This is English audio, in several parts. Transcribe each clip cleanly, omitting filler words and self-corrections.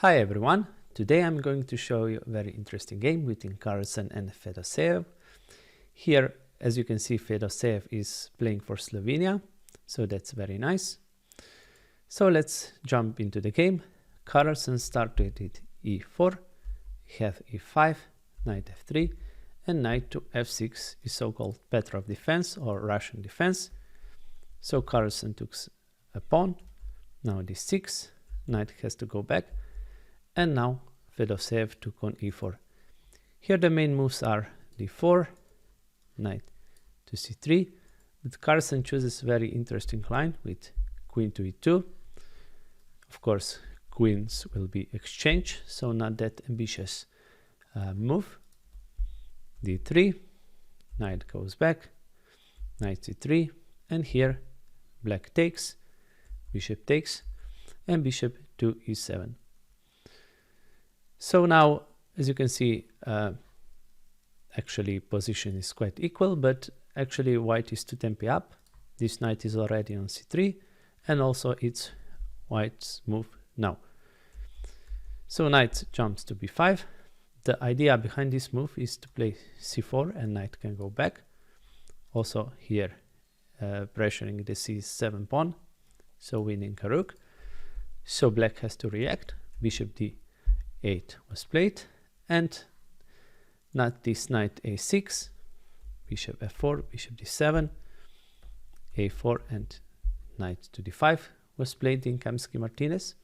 Hi everyone, today I'm going to show you a very interesting game between Carlsen and Fedoseev. Here, as you can see, Fedoseev is playing for Slovenia, so that's very nice. So let's jump into the game. Carlsen started with e4, we have e5, knight f3, and knight to f6 is so-called Petrov defense or Russian defense. So Carlsen took a pawn, now d6, knight has to go back, and now Fedoseev took on e4. Here the main moves are d4, knight to c3, but Carlsen chooses a very interesting line with queen to e2. Of course, queens will be exchanged, so not that ambitious move. d3, knight goes back, knight c3, and here black takes, bishop takes, and bishop to e7. So now, as you can see, actually position is quite equal, but actually white is 2 tempi up. This knight is already on c3, and also it's white's move now. So knight jumps to b5. The idea behind this move is to play c4 and knight can go back. Also here pressuring the c7 pawn, so winning a rook. So black has to react. Bishop d8 was played, and not this knight a6, bishop f4, bishop d7, a4, and knight to d5 was played in Kamsky-Martinez.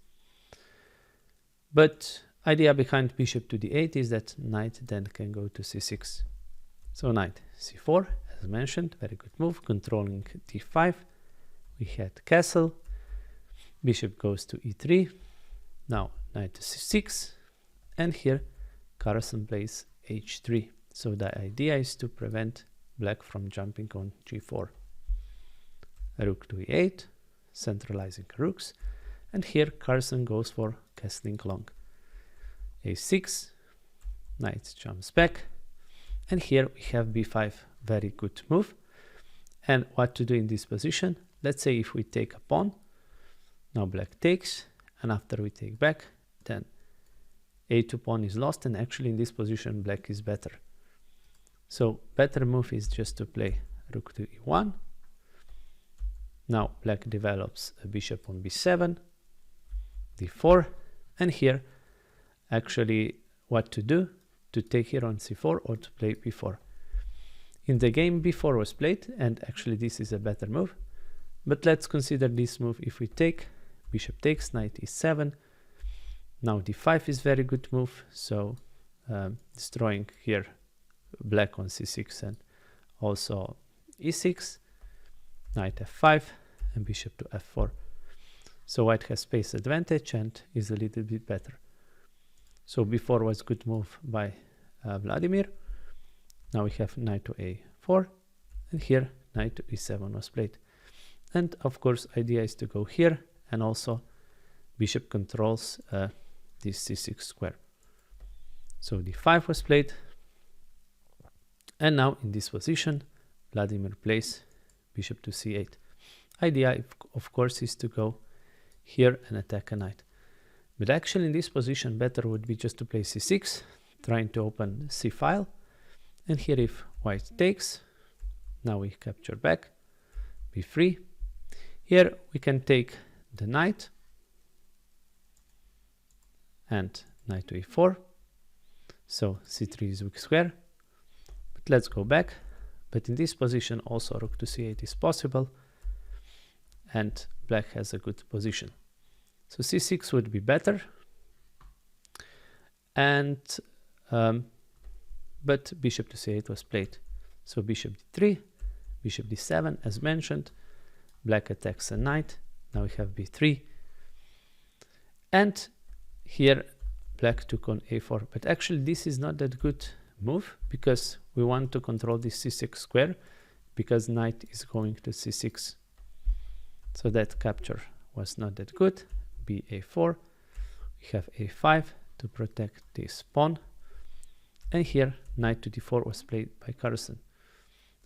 But idea behind bishop to d8 is that knight then can go to c6. So knight c4, as mentioned, very good move, controlling d5. We had castle, bishop goes to e3, now knight to c6, and here Carlsen plays h3. So the idea is to prevent black from jumping on g4. Rook to e8, centralizing rooks, and here Carlsen goes for castling long. a6, knight jumps back, and here we have b5, very good move. And what to do in this position? Let's say if we take a pawn, now black takes, and after we take back, then a2 pawn is lost, and actually in this position black is better. So better move is just to play rook to e1. Now black develops a bishop on b7, d4, and here actually what to do, to take here on c4 or to play b4. In the game b4 was played, and actually this is a better move, but let's consider this move. If we take, bishop takes, knight e7, now d5 is very good move, so destroying here black on c6 and also e6, knight f5, and bishop to f4. So white has space advantage and is a little bit better. So before was good move by Vladimir. Now we have knight to a4, and here knight to e7 was played. And of course idea is to go here, and also bishop controls this c6 square. So d5 was played, and now in this position Vladimir plays bishop to c8. Idea of course is to go here and attack a knight, but actually in this position better would be just to play c6, trying to open c file. And here if white takes, now we capture back, b3. Here we can take the knight and knight to e4, so c3 is weak square, but let's go back. But in this position also rook to c8 is possible, and black has a good position. So c6 would be better, and but bishop to c8 was played. So bishop d3, bishop d7, as mentioned, black attacks a knight, now we have b3, and here black took on a4, but actually this is not that good move, because we want to control this c6 square, because knight is going to c6. So that capture was not that good. ba4, we have a5 to protect this pawn, and here knight to d4 was played by Carlsen.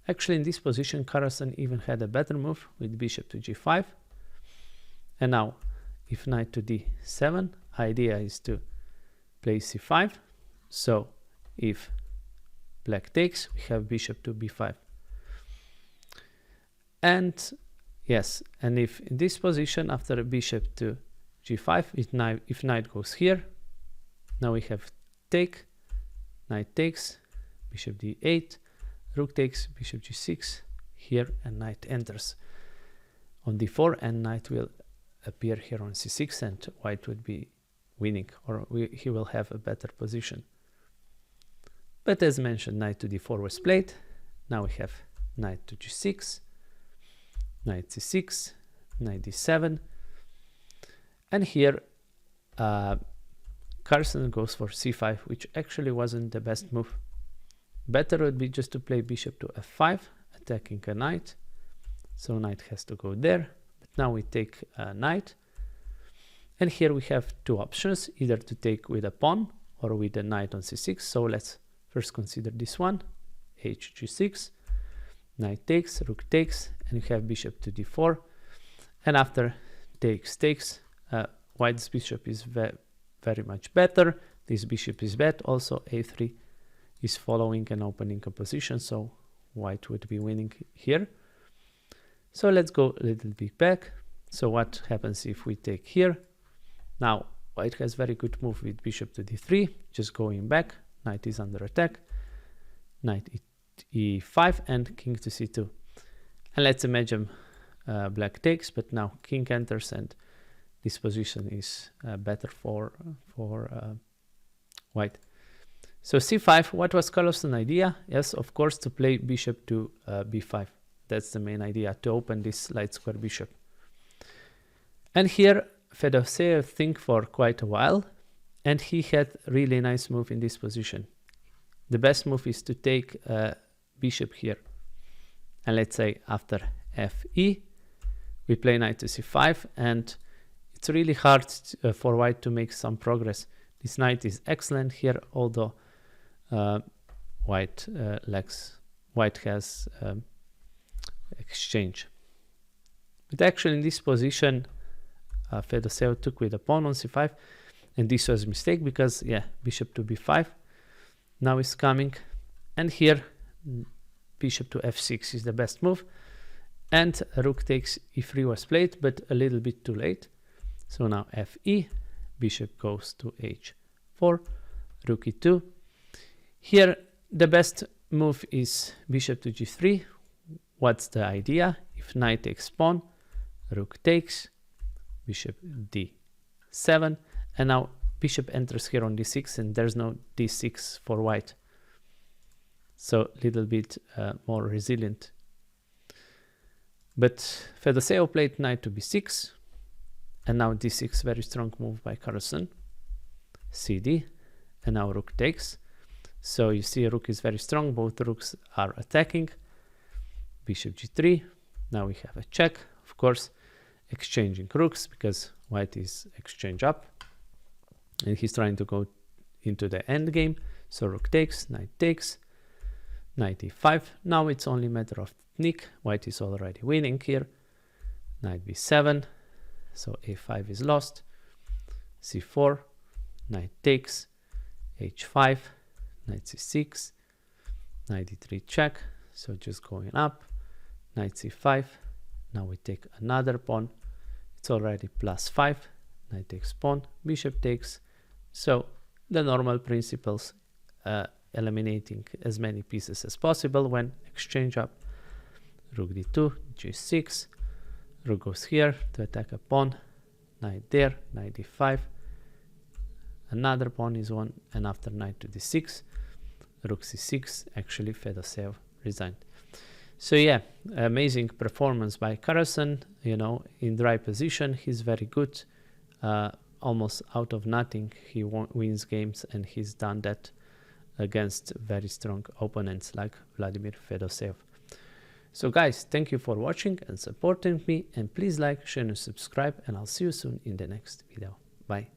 Actually in this position Carlsen even had a better move with bishop to g5, and now if knight to d7, idea is to play c5. So if black takes, we have bishop to b5. And yes, and if in this position after bishop to g5, if knight goes here, now we have take, knight takes, bishop d8, rook takes, bishop g6 here, and knight enters on d4, and knight will appear here on c6, and white would be winning, or he will have a better position. But as mentioned, knight to d4 was played. Now we have knight to g6, knight c6, knight d7, and here Carlsen goes for c5, which actually wasn't the best move. Better would be just to play bishop to f5, attacking a knight. So knight has to go there, but now we take a knight. And here we have two options, either to take with a pawn or with a knight on c6. So let's first consider this one, hg6, knight takes, rook takes, and you have bishop to d4. And after takes, white's bishop is very much better. This bishop is bad. Also a3 is following and opening a position, so white would be winning here. So let's go a little bit back. So what happens if we take here? Now white has very good move with bishop to d3, just going back. Knight is under attack. Knight e5 and king to c2. And let's imagine black takes, but now king enters, and this position is better for white. So c5, what was Carlsen's idea? Yes, of course, to play bishop to b5. That's the main idea, to open this light square bishop. And here Fedoseev think for quite a while, and he had really nice move in this position. The best move is to take bishop here. And let's say after fe, we play knight to c5, and it's really hard for white to make some progress. This knight is excellent here, although white has exchange. But actually in this position, Fedoseev took with a pawn on c5, and this was a mistake because, yeah, bishop to b5 now is coming, and here bishop to f6 is the best move, and rook takes e3 was played, but a little bit too late. So now fe, bishop goes to h4, rook e2. Here the best move is bishop to g3. What's the idea? If knight takes pawn, rook takes, bishop d7, and now bishop enters here on d6, and there's no d6 for white. So a little bit more resilient. But Fedoseev played knight to b6, and now d6, very strong move by Carlsen. cd, and now rook takes. So you see rook is very strong, both rooks are attacking. Bishop g3, now we have a check, of course, exchanging rooks because white is exchange up, and he's trying to go into the endgame. So rook takes, knight e5. Now it's only a matter of technique. White is already winning here. Knight b7, so a5 is lost. c4, knight takes, h5, knight c6, knight d3 check, so just going up. Knight c5, now we take another pawn, it's already +5, knight takes pawn, bishop takes. So the normal principles, eliminating as many pieces as possible when exchange up. Rook d2, g6, rook goes here to attack a pawn, knight there, knight d5, another pawn is won, and after knight to d6, rook c6, actually Fedoseev resigned. So yeah, amazing performance by Carlsen. You know, in dry position, he's very good. Almost out of nothing, he wins games, and he's done that against very strong opponents like Vladimir Fedoseev. So guys, thank you for watching and supporting me, and please like, share and subscribe, and I'll see you soon in the next video. Bye.